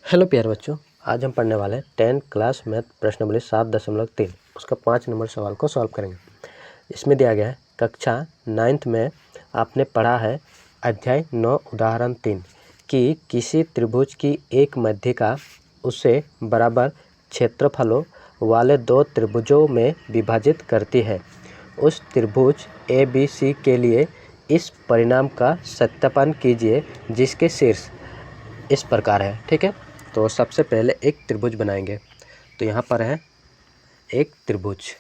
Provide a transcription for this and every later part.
Hello प्यारे बच्चों, आज हम पढ़ने वाले हैं 10th क्लास मैथ प्रश्नावली 7.3 उसका 5 नंबर सवाल को सॉल्व करेंगे। इसमें दिया गया है कक्षा 9th में आपने पढ़ा है अध्याय 9 उदाहरण 3 कि किसी त्रिभुज की एक मध्यिका उसे बराबर क्षेत्रफलों वाले दो त्रिभुजों में विभाजित करती है। उस त्रिभुज ABC के लिए इस परिणाम का सत्यापन कीजिए जिसके शीर्ष इस प्रकार है। ठीक है, तो सबसे पहले एक त्रिभुज बनाएंगे। तो यहाँ पर है एक त्रिभुज।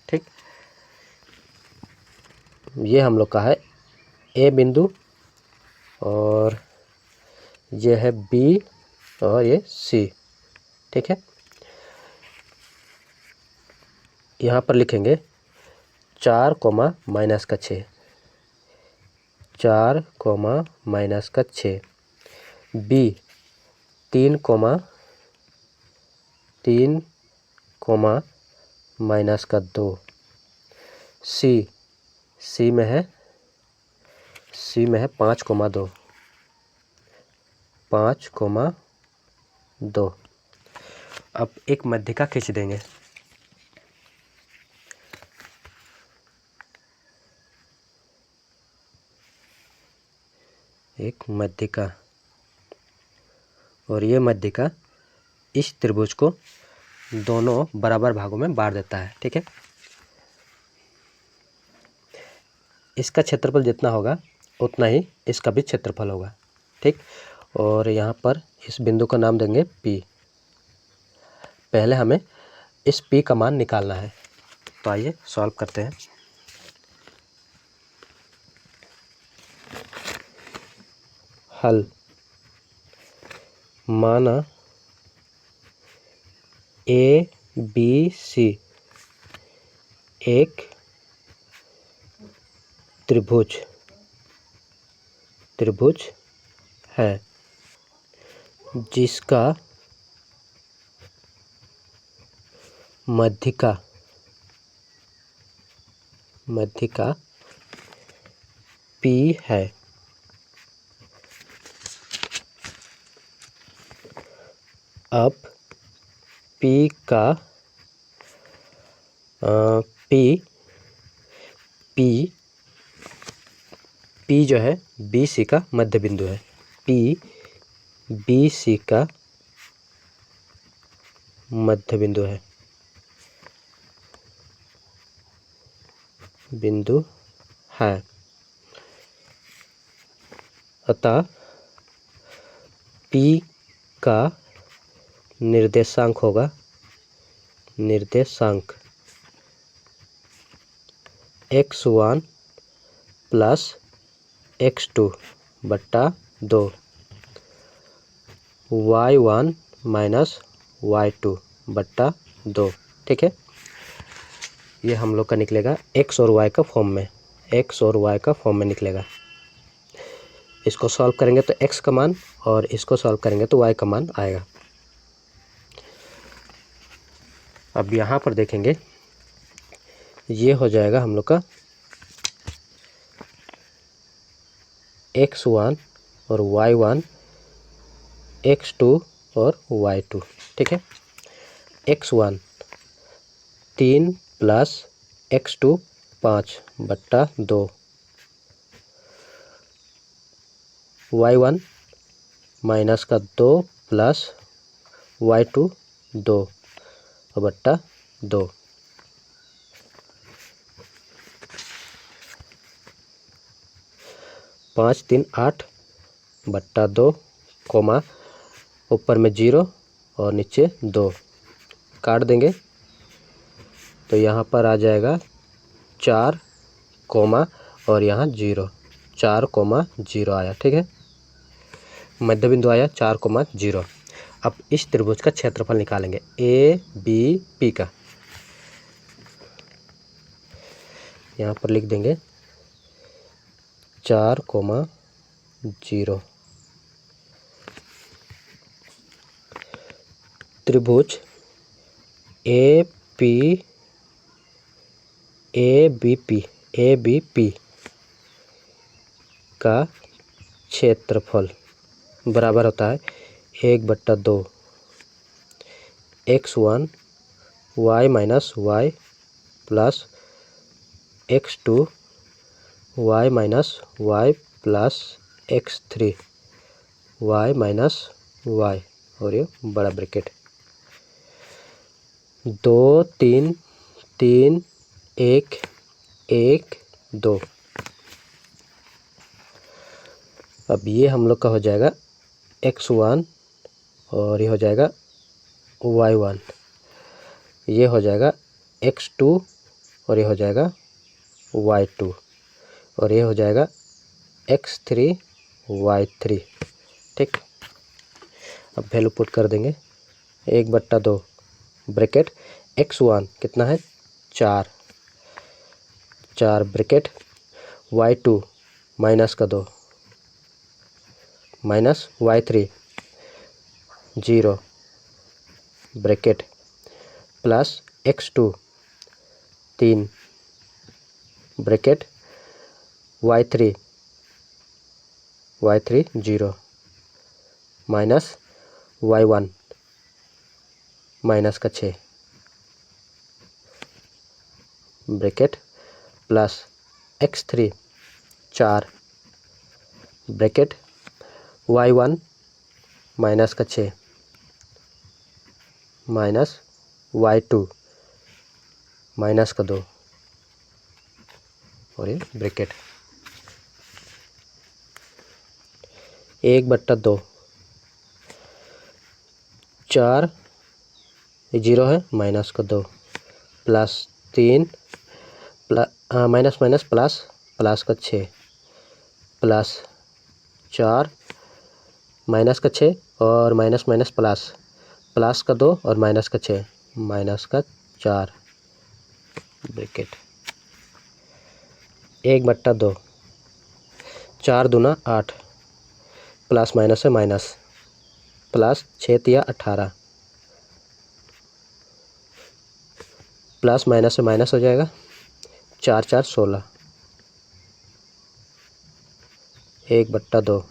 ठीक, ये हम लोग का है ए बिंदु और ये है बी और ये सी। ठीक है, यहाँ पर लिखेंगे 4 कोमा माइनस का 6, 4 कोमा माइनस का 6, बी 3 कोमा माइनस का 2, सी में है 5 कोमा 2, 5 कोमा 2। अब एक मध्यिका खींच देंगे। एक मध्यिका, और ये मध्यिका इस त्रिभुज को दोनों बराबर भागों में बांट देता है। ठीक है, इसका क्षेत्रफल जितना होगा उतना ही इसका भी क्षेत्रफल होगा। ठीक, और यहाँ पर इस बिंदु का नाम देंगे P। पहले हमें इस P का मान निकालना है, तो आइए सॉल्व करते हैं। हल, माना ABC एक त्रिभुज है जिसका मध्यिका P है। अब P का P जो है BC का मध्य बिंदु है। P BC का मध्य बिंदु है। अतः P का निर्देशांक होगा x1 प्लस x2 बट्टा 2, y1 माइनस y2 बट्टा 2। ठीक है, ये हम लोग का निकलेगा x और y का फॉर्म में निकलेगा। इसको सॉल्व करेंगे तो x का मान और इसको सॉल्व करेंगे तो y का मान आएगा। अब यहाँ पर देखेंगे, ये हो जाएगा हम लोग का x1 और y1, x2 और y2। ठीक है, x1 3 प्लस x2 5 बट्टा 2, y1 माइनस का 2 प्लस y2 2 बट्टा 2। 5 3 8 बट्टा 2 कोमा ऊपर में 0 और नीचे 2 काट देंगे तो यहाँ पर आ जाएगा 4 कोमा और यहाँ 0, 4 कोमा 0 आया। ठीक है, मध्य बिंदु आया 4 कोमा 0। अब इस त्रिभुज का क्षेत्रफल निकालेंगे ABP का। यहाँ पर लिख देंगे 4 कोमा 0। त्रिभुज ABP का क्षेत्रफल बराबर होता है 1/2 x1 y minus y plus x2 y minus y plus x3 y minus y, और ये बड़ा ब्रैकेट 2 3 3 1 1 2। अब ये हम लोग का हो जाएगा x1 और ये हो जाएगा y1, ये हो जाएगा x2 और ये हो जाएगा y2, और ये हो जाएगा x3 y3। ठीक, अब वैल्यू पुट कर देंगे 1/2 ब्रैकेट x1 कितना है 4 ब्रैकेट y2 माइनस का 2 minus y3 0 bracket plus x2 3 bracket y3 0 minus y1 minus का 6 bracket plus x3 4 bracket y1 minus का 6 माइनस y2 माइनस का 2, और ये ब्रैकेट 1/2 4 0 है माइनस का 2 plus 3 minus minus plus plus का 6 प्लस 4 माइनस का 6 और माइनस माइनस प्लस प्लस का 2 और माइनस का 6 माइनस का 4 ब्रैकेट 1/2 4 दूना 8 प्लस माइनस है माइनस प्लस 6 तिया 18 प्लस माइनस से माइनस हो जाएगा 4 4 16 1/2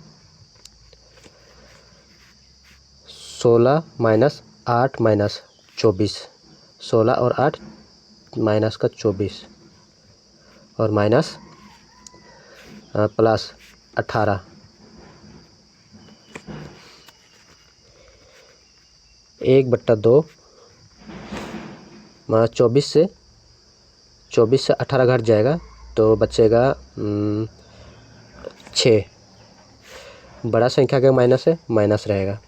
16 माइनस 8 माइनस 24 16 और 8 माइनस का 24 और माइनस प्लस 18 1/2 24 से 18 घट जाएगा तो बचेगा 6। बड़ा संख्या का माइनस है माइनस रहेगा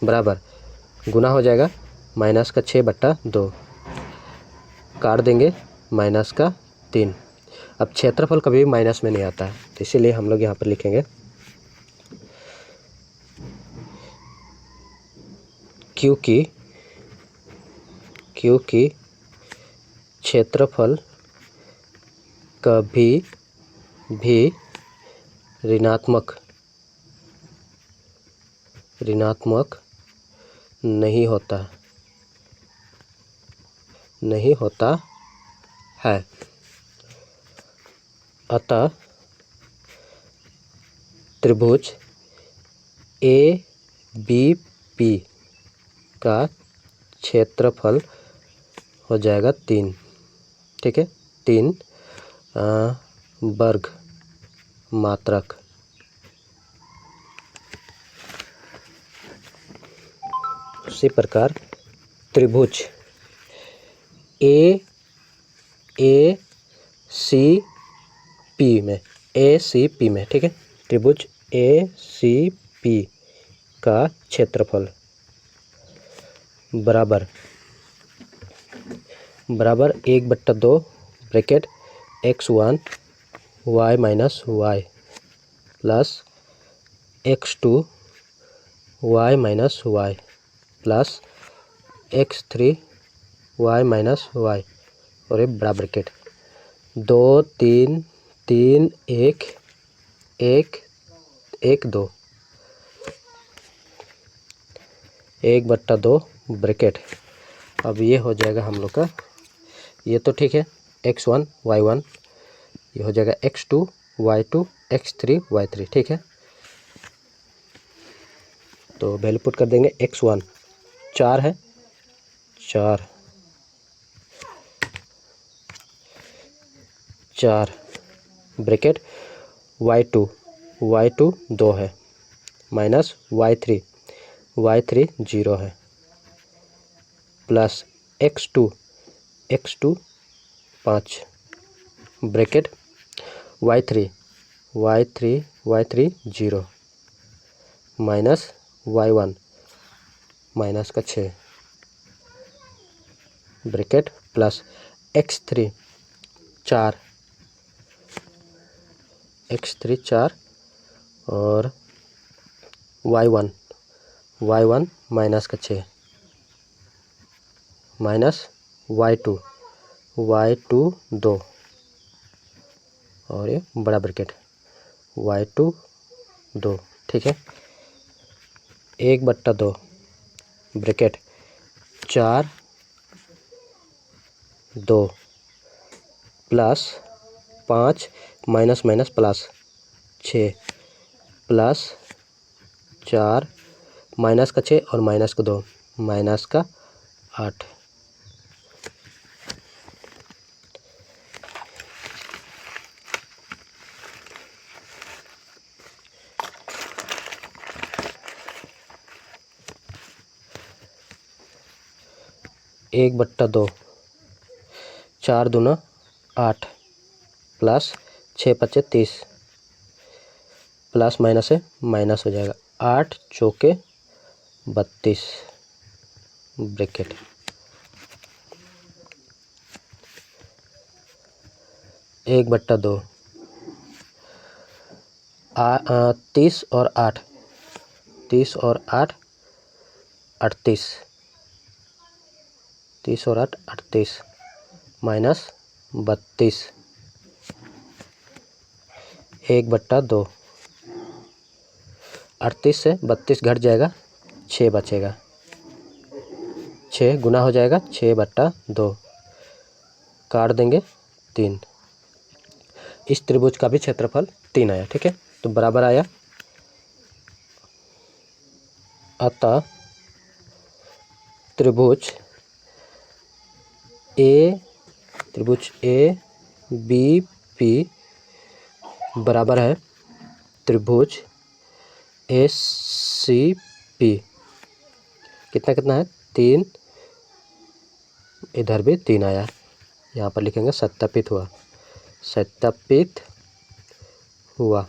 बराबर गुना हो जाएगा माइनस का 6/2 काट देंगे माइनस का 3। अब क्षेत्रफल कभी भी माइनस में नहीं आता है तो इसीलिए हम लोग यहाँ पर लिखेंगे क्योंकि क्षेत्रफल कभी भी ऋणात्मक नहीं होता है, अतः त्रिभुज ABP का क्षेत्रफल हो जाएगा 3। ठीक है, 3 वर्ग मात्रक। उसी प्रकार त्रिभुज ACP में ठीक है, त्रिभुज ACP का क्षेत्रफल बराबर 1/2 bracket x1 y minus y plus x2 y minus y plus x3 y minus y, और ये बड़ा ब्रैकेट 2 3 3 1 1 1 2 1/2 ब्रैकेट। अब ये हो जाएगा हम लोग का, ये तो ठीक है x1 y1, ये हो जाएगा x2 y2 x3 y3। ठीक है, तो वैल्यू पुट कर देंगे। x1 4 है, 4 ब्रैकेट y2 2 है, माइनस y3 0 है, plus x2 5 bracket y3 0 minus y1 minus का 6 ब्रैकेट प्लस x3 4 और y1 माइनस का 6 माइनस y2 2 और ये बड़ा ब्रैकेट y2 2। ठीक है, 1/2 bracket 4 2 plus 5 minus minus plus 6 plus 4 minus का 6 और माइनस का 2 माइनस का 8। एक बट्टा 2 4 दूना 8 प्लस 6 पच्चे 30 प्लस माइनस है माइनस हो जाएगा 8 चौके 32 ब्रैकेट 1/2 30 और 8 38 30 और 8 38 माइनस 32 1/2 38 से 32 घट जाएगा 6 बचेगा 6 गुना हो जाएगा 6/2 काट देंगे 3। इस त्रिभुज का भी क्षेत्रफल 3 आया। ठीक है, तो बराबर आया। अतः त्रिभुज ए बी पी बराबर है त्रिभुज एस सी पी। कितना है 3, इधर भी 3 आया, यहाँ पर लिखेंगे सत्यापित हुआ